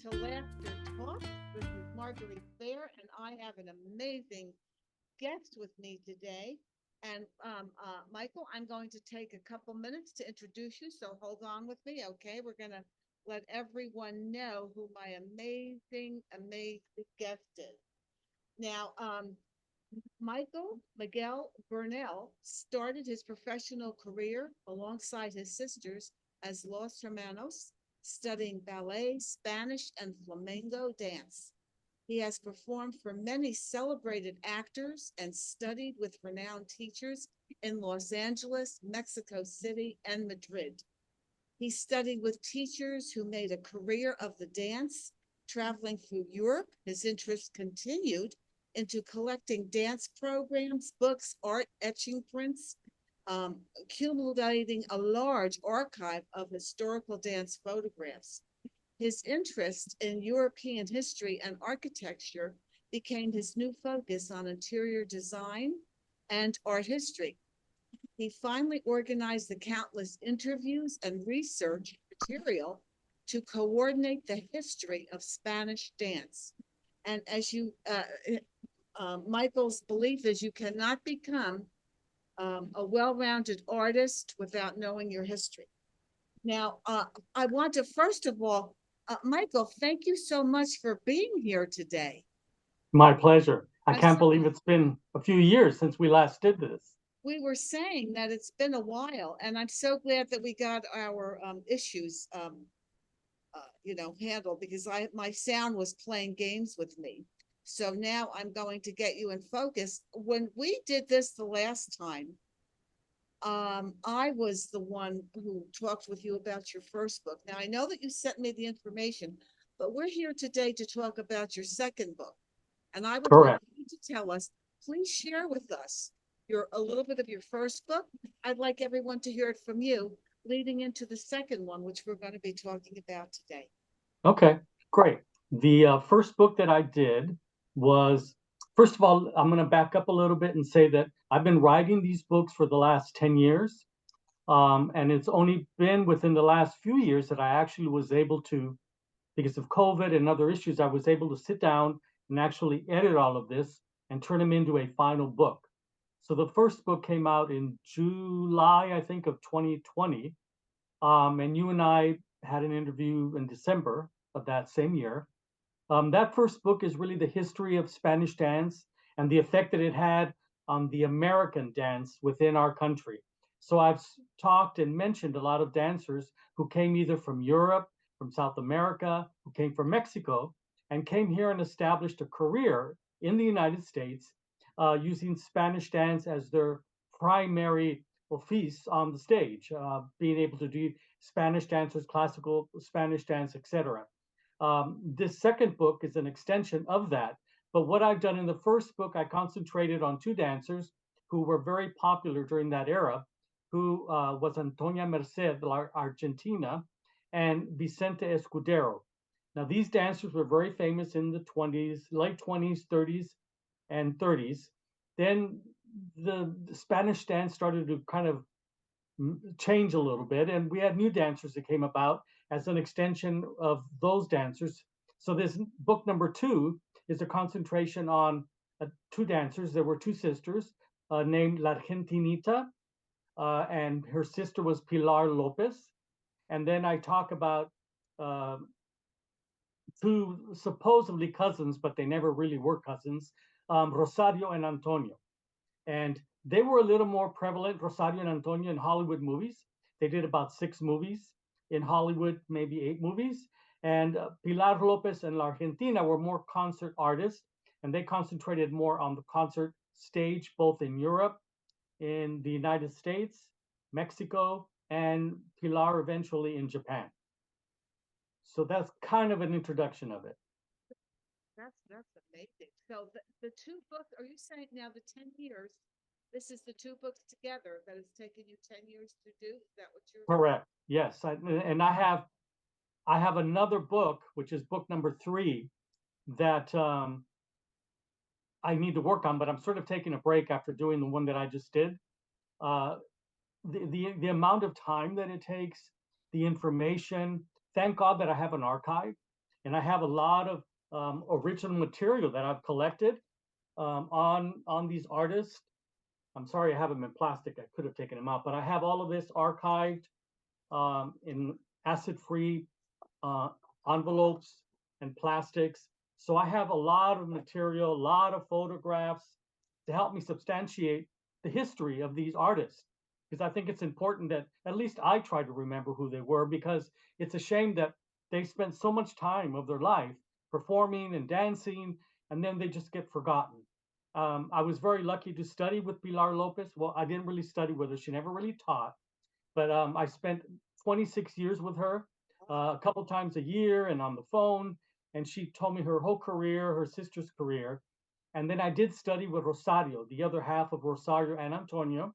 to Laughter Talk. This is Marguerite Fair, and I have an amazing guest with me today. And Michael, I'm going to take a couple minutes to introduce you, so hold on with me, okay? We're going to let everyone know who my amazing guest is. Now, Miguel Bernal started his professional career alongside his sisters as Los Hermanos, studying ballet, Spanish, and flamenco dance. He has performed for many celebrated actors and studied with renowned teachers in Los Angeles, Mexico City, and Madrid. He studied with teachers who made a career of the dance. Traveling through Europe, his interest continued into collecting dance programs, books, art, etching prints, accumulating a large archive of historical dance photographs. His interest in European history and architecture became his new focus on interior design and art history. He finally organized the countless interviews and research material to coordinate the history of Spanish dance. And as Michael's belief is you cannot become a well rounded artist without knowing your history. Now, I want to first of all, Michael, thank you so much for being here today. My pleasure. I I can't saw believe it's been a few years since we last did this. we were saying that it's been a while, and I'm so glad that we got our issues, handled because my sound was playing games with me. So now I'm going to get you in focus. When we did this the last time, I was the one who talked with you about your first book. Now I know that you sent me the information, but we're here today to talk about your second book. And I would like Correct. you to tell us, please share with us your a little bit of your first book. I'd like everyone to hear it from you leading into the second one, which we're going to be talking about today. Okay, great. The first book that I did was, first of all, I'm going to back up a little bit and say that I've been writing these books for the last 10 years. And it's only been within the last few years that I actually was able to, because of COVID and other issues, I was able to sit down and actually edit all of this and turn them into a final book. So the first book came out in July, I think, of 2020. And you and I had an interview in December of that same year. That first book is really the history of Spanish dance and the effect that it had on the American dance within our country. So I've talked and mentioned a lot of dancers who came either from Europe, from South America, who came from Mexico, and came here and established a career in the United States using Spanish dance as their primary office on the stage, being able to do Spanish dancers, classical Spanish dance, etc. This second book is an extension of that. But what I've done in the first book, I concentrated on two dancers who were very popular during that era, who was Antonia Merced, Argentina, and Vicente Escudero. Now, these dancers were very famous in the 20s, late 20s, 30s, and 30s. Then the Spanish dance started to kind of change a little bit, and we had new dancers that came about as an extension of those dancers. So this book number two is a concentration on two dancers. There were two sisters named La Argentinita, and her sister was Pilar Lopez. And then I talk about uh, two supposedly cousins, but they never really were cousins, Rosario and Antonio. And they were a little more prevalent, Rosario and Antonio, in Hollywood movies. They did about 6 movies. In Hollywood, maybe 8 movies. And Pilar Lopez and La Argentina were more concert artists, and they concentrated more on the concert stage, both in Europe, in the United States, Mexico, and Pilar eventually in Japan. So that's kind of an introduction of it. That's amazing. So the two books, are you saying now the 10 years, this is the two books together that it's taken you 10 years to do? Is that what you're Correct. Yes, and I have another book, which is book number three, that I need to work on, but I'm sort of taking a break after doing the one that I just did. Uh, the amount of time that it takes, the information. Thank God that I have an archive, And I have a lot of original material that I've collected on these artists. I'm sorry I have them in plastic. I could have taken them out, but I have all of this archived in acid-free uh, envelopes and plastics. So I have a lot of material, a lot of photographs to help me substantiate the history of these artists. Because I think it's important that at least I try to remember who they were, because it's a shame that they spent so much time of their life performing and dancing, and then they just get forgotten. I was very lucky to study with Pilar Lopez. Well, I didn't really study with her. She never really taught, but I spent 26 years with her, a couple times a year and on the phone. And she told me her whole career, her sister's career. And then I did study with Rosario, the other half of Rosario and Antonio.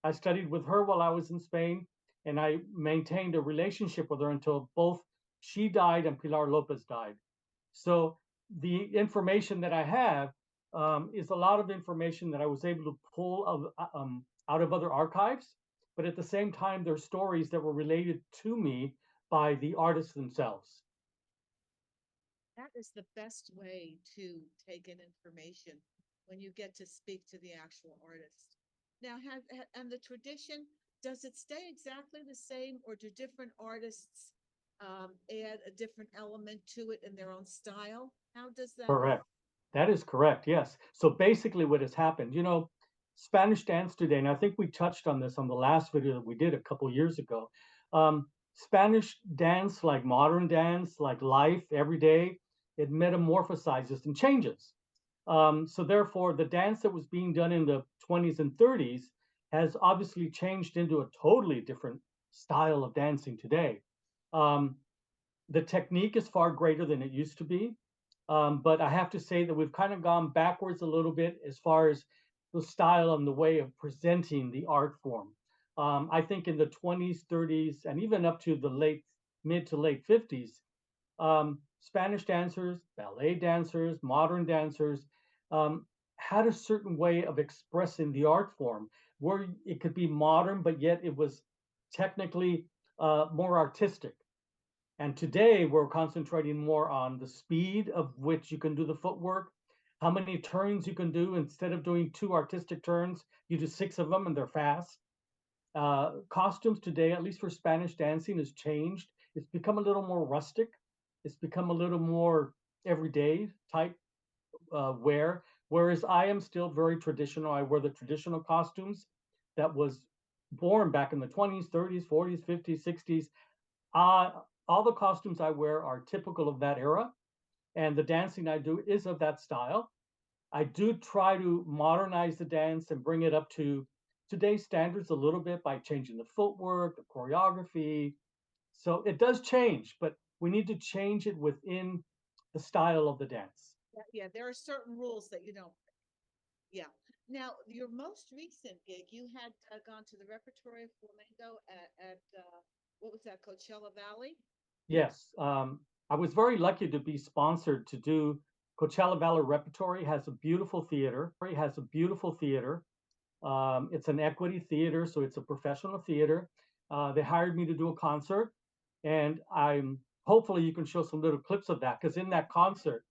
I studied with her while I was in Spain, and I maintained a relationship with her until both she died and Pilar Lopez died. So the information that I have is a lot of information that I was able to pull out of other archives, but at the same time, they're stories that were related to me by the artists themselves. That is the best way to take in information when you get to speak to the actual artist. Now, and the tradition, does it stay exactly the same, or do different artists add a different element to it in their own style? How does that work? Correct. That is correct. Yes. So basically, what has happened, Spanish dance today, and I think we touched on this on the last video that we did a couple years ago. Spanish dance, like modern dance, like life every day, it metamorphosizes and changes. So therefore, the dance that was being done in the 20s and 30s has obviously changed into a totally different style of dancing today. Um, the technique is far greater than it used to be. But I have to say that we've kind of gone backwards a little bit as far as the style and the way of presenting the art form. I think in the 20s, 30s, and even up to the mid to late 50s, Spanish dancers, ballet dancers, modern dancers had a certain way of expressing the art form where it could be modern, but yet it was technically more artistic. And today we're concentrating more on the speed of which you can do the footwork, how many turns you can do. Instead of doing 2 artistic turns, you do 6 of them and they're fast. Costumes today, at least for Spanish dancing, has changed. It's become a little more rustic. It's become a little more everyday type wear. Whereas I am still very traditional. I wear the traditional costumes that was born back in the 20s, 30s, 40s, 50s, 60s. All the costumes I wear are typical of that era, and the dancing I do is of that style. I do try to modernize the dance and bring it up to today's standards a little bit by changing the footwork, the choreography. So it does change, but we need to change it within the style of the dance. Yeah, there are certain rules that you don't. Yeah. Now, your most recent gig, you had gone to the Repertory of Flamenco at what was that, Coachella Valley? Yes, I was very lucky to be sponsored to do Coachella Valley Repertory. Has a beautiful theater. It has a beautiful theater. It's an equity theater, so it's a professional theater. They hired me to do a concert, and I'm hopefully you can show some little clips of that, because in that concert,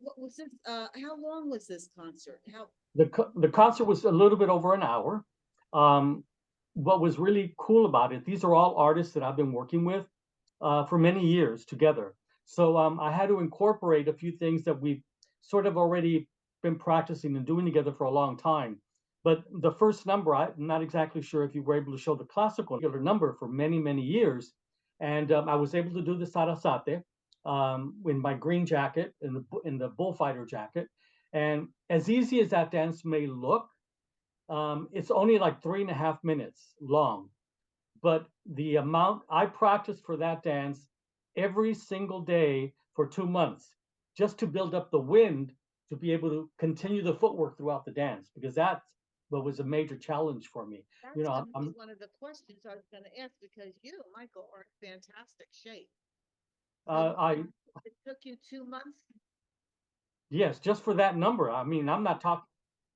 what was this? How long was this concert? How? The concert was a little bit over an hour. Um, what was really cool about it, these are all artists that I've been working with for many years together. So I had to incorporate a few things that we've sort of already been practicing and doing together for a long time. But the first number, I'm not exactly sure if you were able to show the classical number for many, many years. And I was able to do the sarasate in my green jacket, in the bullfighter jacket. And as easy as that dance may look, it's only like 3.5 minutes long. But the amount I practiced for that dance every single day for 2 months, just to build up the wind to be able to continue the footwork throughout the dance, because that's what was a major challenge for me. You That's know, gonna be one of the questions I was gonna ask because you, Michael, are in fantastic shape. So I it took you 2 months. yes, just for that number. I mean, I'm not talking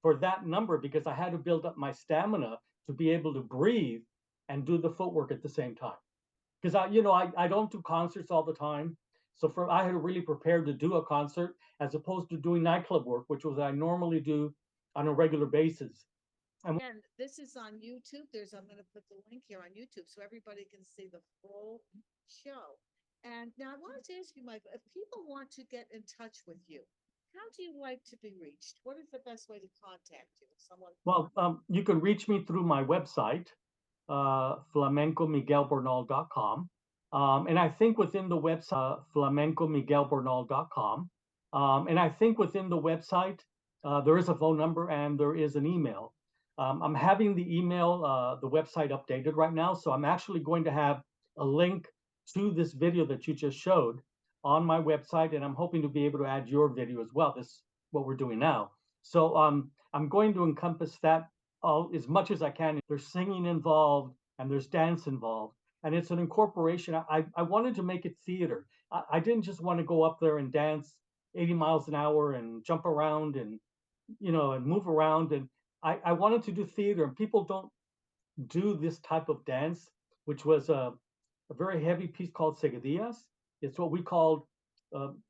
for that number because I had to build up my stamina to be able to breathe and do the footwork at the same time. Because I don't do concerts all the time. So I had to really prepare to do a concert as opposed to doing nightclub work, which was I normally do on a regular basis. And And this is on YouTube. I'm going to put the link here on YouTube so everybody can see the full show. And now I wanted to ask you, Michael, if people want to get in touch with you, how do you like to be reached? What is the best way to contact you? If someone, well, you can reach me through my website, flamencomiguelbernal.com. And I think within the website, flamencomiguelbernal.com. And I think within the website, there is a phone number and there is an email. I'm having the website updated right now. So I'm actually going to have a link to this video that you just showed on my website. And I'm hoping to be able to add your video as well. This is what we're doing now. So I'm going to encompass that all as much as I can. There's singing involved and there's dance involved. And it's an incorporation. I wanted to make it theater. I didn't just want to go up there and dance 80 miles an hour and jump around and and move around. And I wanted to do theater, and people don't do this type of dance, which was a very heavy piece called seguidillas. It's what we called,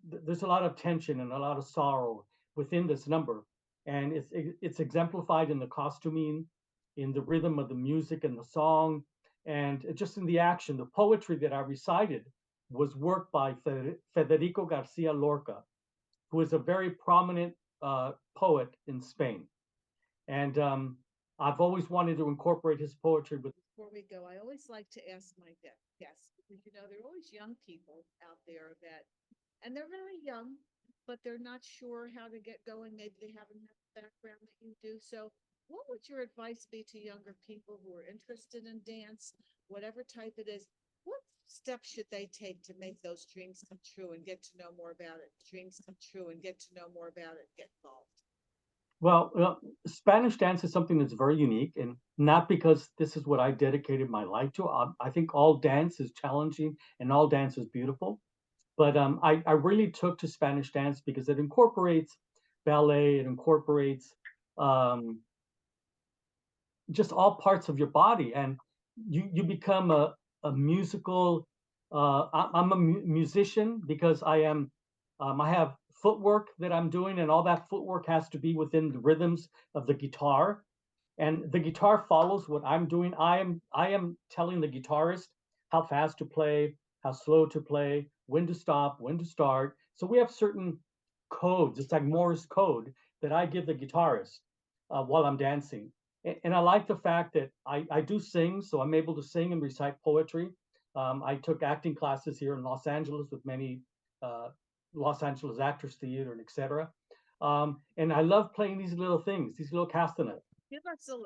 there's a lot of tension and a lot of sorrow within this number. And it's exemplified in the costuming, in the rhythm of the music and the song, and just in the action. The poetry that I recited was work by Federico Garcia Lorca, who is a very prominent poet in Spain. And I've always wanted to incorporate his poetry with. before we go, I always like to ask my guests because there are always young people out there and they're very young, but they're not sure how to get going. Maybe they haven't had the background that you do. So, what would your advice be to younger people who are interested in dance, whatever type it is? What steps should they take to make those dreams come true and get to know more about it? Dreams come true and get to know more about it, get involved. Well, Spanish dance is something that's very unique, and not because this is what I dedicated my life to. I think all dance is challenging and all dance is beautiful. But I really took to Spanish dance because it incorporates ballet, it incorporates just all parts of your body, and you become a musical. I'm a musician because I have footwork that I'm doing, and all that footwork has to be within the rhythms of the guitar, and the guitar follows what I'm doing. I am telling the guitarist how fast to play, how slow to play, when to stop, when to start. So we have certain codes. It's like Morse code that I give the guitarist while I'm dancing. And I like the fact that I do sing, so I'm able to sing and recite poetry. I took acting classes here in Los Angeles with many uh, Los Angeles Actors Theater and etc. And I love playing these little things, these little castanets. Give us a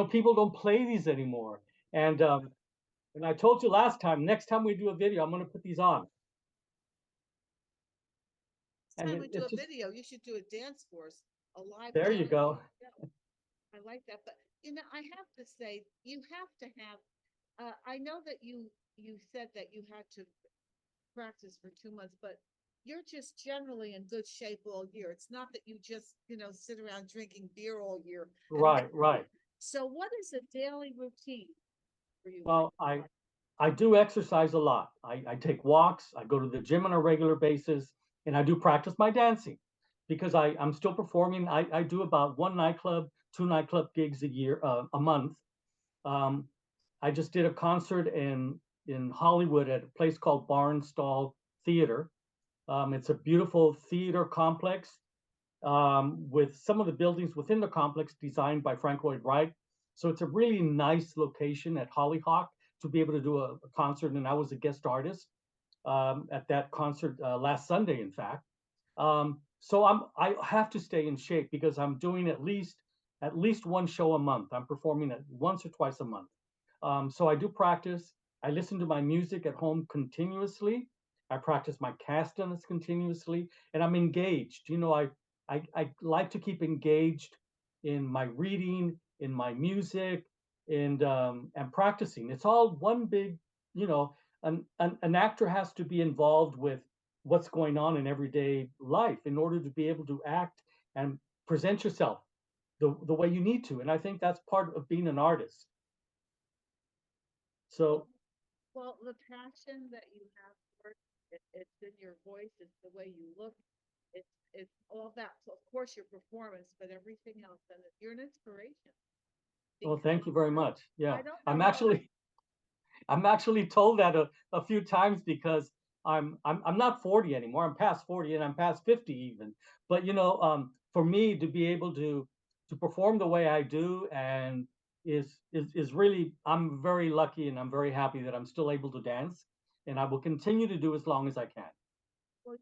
People don't play these anymore. And I told you last time, next time we do a video, I'm going to put these on. And time we do it's a just, video, you should do a dance for us, a live. there you go. I like that, but I have to say, you have to have. I know that you said that you had to practice for 2 months, but you're just generally in good shape all year. It's not that you just sit around drinking beer all year. Right, right. So, what is a daily routine for you? Well, I do exercise a lot. I take walks, I go to the gym on a regular basis, and I do practice my dancing because I'm still performing. I do about one nightclub, two nightclub gigs a year, a month. Um, I just did a concert in Hollywood at a place called Barnstall Theater. It's a beautiful theater complex with some of the buildings within the complex designed by Frank Lloyd Wright. So it's a really nice location at Hollyhock to be able to do a concert. And I was a guest artist at that concert last Sunday, in fact. So I have to stay in shape because I'm doing at least one show a month. I'm performing at once or twice a month. So I do practice. I listen to my music at home continuously. I practice my calisthenics continuously, and I'm engaged. I like to keep engaged in my reading, in my music, and practicing. It's all one big, you know, an actor has to be involved with what's going on in everyday life in order to be able to act and present yourself the way you need to. And I think that's part of being an artist. So, Well, the passion that you have for it's in your voice, it's the way you look, it's all that. So of course your performance, but everything else, and you're an inspiration well, because thank you very much. Yeah, I don't I'm know how. actually I'm actually told that a few times because I'm not 40 anymore. I'm past 40 and I'm past 50 even. But for me to be able to perform the way I do and is really I'm very lucky and I'm very happy that I'm still able to dance and I will continue to do as long as I can. Well,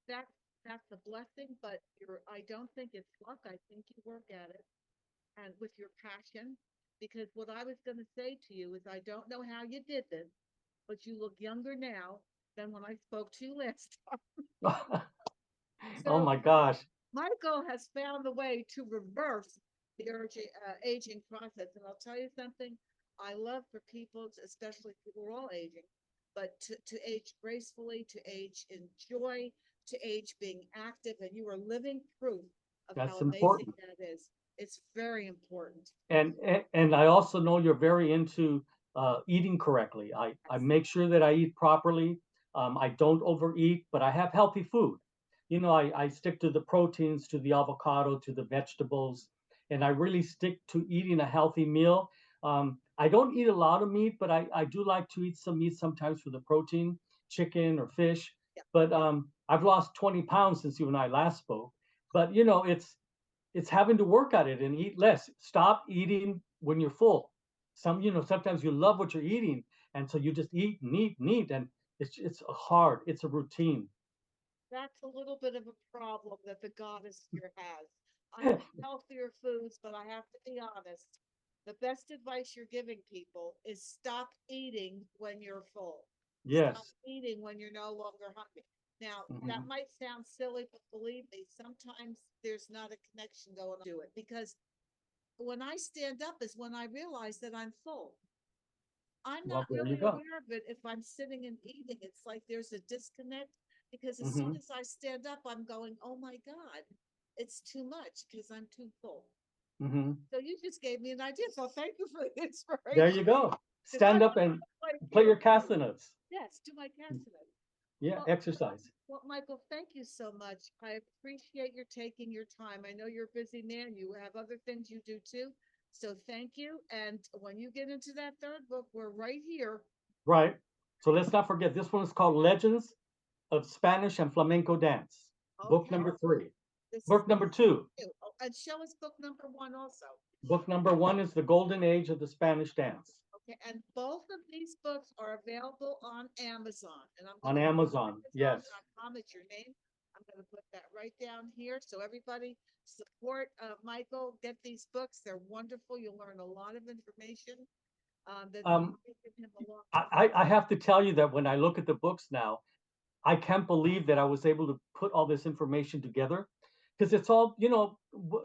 that's a blessing, but I don't think it's luck. I think you work at it and with your passion. Because what I was going to say to you is, I don't know how you did this, but you look younger now than when I spoke to you last time. Oh So my gosh. Michael has found the way to reverse the aging process. And I'll tell you something, I love for people, especially people we're all aging, but to age gracefully, to age in joy, to age being active. And you are living proof of how That's amazing important. that is. It's very important. And I also know you're very into eating correctly. I Yes. make sure that I eat properly. I don't overeat, but I have healthy food. I stick to the proteins, to the avocado, to the vegetables, and I really stick to eating a healthy meal. I don't eat a lot of meat, but I do like to eat some meat sometimes for the protein, chicken or fish. Yeah. But I've lost 20 pounds since you and I last spoke. But it's having to work at it and eat less. Stop eating when you're full. Sometimes you love what you're eating, and so you just eat and eat and eat, and it's hard. It's a routine. That's a little bit of a problem that the goddess here has. I like healthier foods, but I have to be honest. The best advice you're giving people is stop eating when you're full. Stop Yes. eating when you're no longer hungry. Now, that Hmm. might sound silly, but believe me, sometimes there's not a connection going on to it because when I stand up is when I realize that I'm full. I'm Well, not there you really go. aware of it if I'm sitting and eating. It's like there's a disconnect because as soon Hmm. as I stand up, I'm going, oh my God, it's too much because I'm too full. Hmm. So you just gave me an idea. So thank you for the There inspiration you go. because I'm Stand up and like play you. your castanets. Yes, to my cabinet. Yeah, Well, exercise. well, Michael, thank you so much. I appreciate your taking your time. I know you're a busy man. You have other things you do too. So thank you. And when you get into that third book, we're right here. Right. So let's not forget this one is called Legends of Spanish and Flamenco Dance. Book Okay. number three. This is Book number two. two. Oh, and show us book number one also. Book number one is The Golden Age of the Spanish Dance Okay, and both of these books are available on Amazon. And I'm going on to put Amazon. Yes. Amazon.com as your name. I'm going to put that right down here. So everybody support Michael. Get these books. They're wonderful. You'll learn a lot of information that's Um, taken him a long I have to tell you that when I look at the books now, I can't believe that I was able to put all this information together because it's all,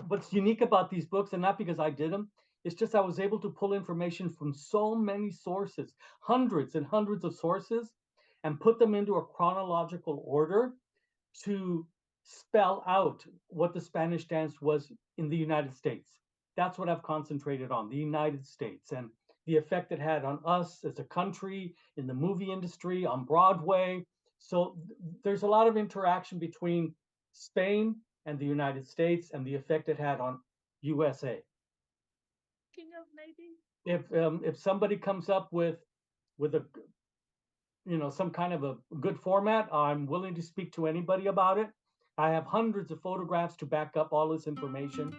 what's unique about these books, and not because I did them, it's just I was able to pull information from so many sources, hundreds and hundreds of sources, and put them into a chronological order to spell out what the Spanish dance was in the United States. That's what I've concentrated on, the United States. And the effect it had on us as a country, in the movie industry, on Broadway. So there's a lot of interaction between Spain and the United States and the effect it had on USA. Maybe? If somebody comes up with a some kind of a good format, I'm willing to speak to anybody about it. I have hundreds of photographs to back up all this information.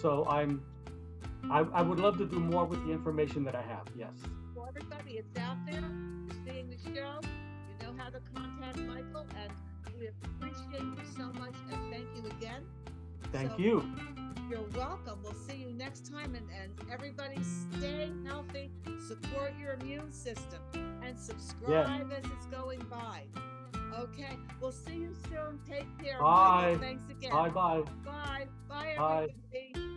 So I would love to do more with the information that I have. Yes. For everybody, it's out there. You're seeing the show. You know how to contact Micheal, and we appreciate you so much. And thank you again. Thank you. You're welcome. We'll see you next time. And everybody stay healthy, support your immune system, and subscribe as it's going by. Okay. We'll see you soon. Take care. Bye. Micheal, thanks again. Bye. Bye. Bye, everybody.